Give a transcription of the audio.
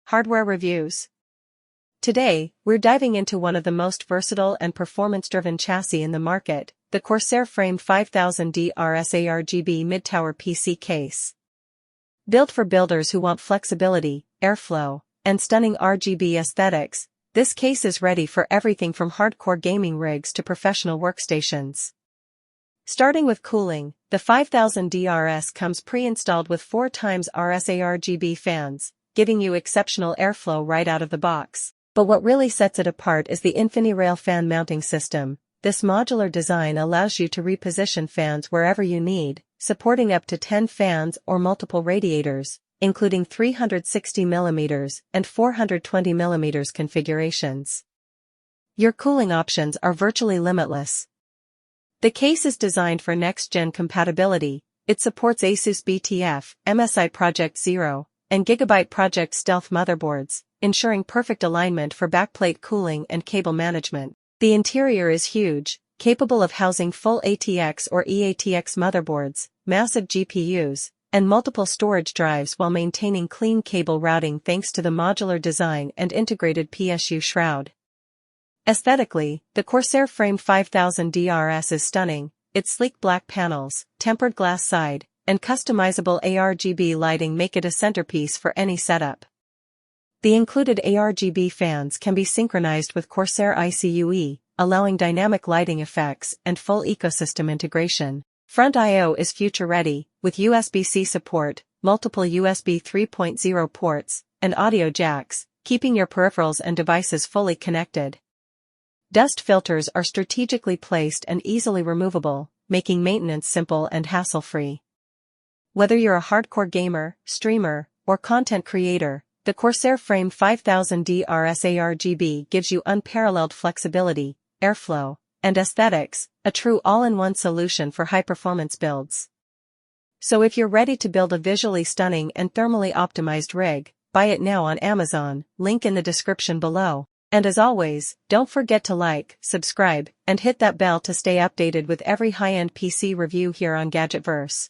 Hardware Reviews. Today, we're diving into one of the most versatile and performance-driven chassis in the market, the CORSAIR Frame 5000D RS ARGB mid-tower PC case. Built for builders who want flexibility, airflow, and stunning RGB aesthetics, this case is ready for everything from hardcore gaming rigs to professional workstations. Starting with cooling, the 5000D RS comes pre-installed with 4x RS ARGB fans, giving you exceptional airflow right out of the box. But what really sets it apart is the InfiniRail fan mounting system. This modular design allows you to reposition fans wherever you need, supporting up to 10 fans or multiple radiators, including 360mm and 420mm configurations. Your cooling options are virtually limitless. The case is designed for next-gen compatibility. It supports ASUS BTF, MSI Project Zero, and Gigabyte Project Stealth motherboards, ensuring perfect alignment for backplate cooling and cable management. The interior is huge, capable of housing full ATX or E-ATX motherboards, massive GPUs, and multiple storage drives while maintaining clean cable routing thanks to the modular design and integrated PSU shroud. Aesthetically, the CORSAIR Frame 5000D RS is stunning. Its sleek black panels, tempered glass side, and customizable ARGB lighting make it a centerpiece for any setup. The included ARGB fans can be synchronized with CORSAIR iCUE, allowing dynamic lighting effects and full ecosystem integration. Front I/O is future-ready, with USB-C support, multiple USB 3.0 ports, and audio jacks, keeping your peripherals and devices fully connected. Dust filters are strategically placed and easily removable, making maintenance simple and hassle-free. Whether you're a hardcore gamer, streamer, or content creator, the CORSAIR Frame 5000D RS ARGB gives you unparalleled flexibility, airflow, and aesthetics, a true all-in-one solution for high-performance builds. So if you're ready to build a visually stunning and thermally optimized rig, buy it now on Amazon, link in the description below. And as always, don't forget to like, subscribe, and hit that bell to stay updated with every high-end PC review here on Gadgetverse.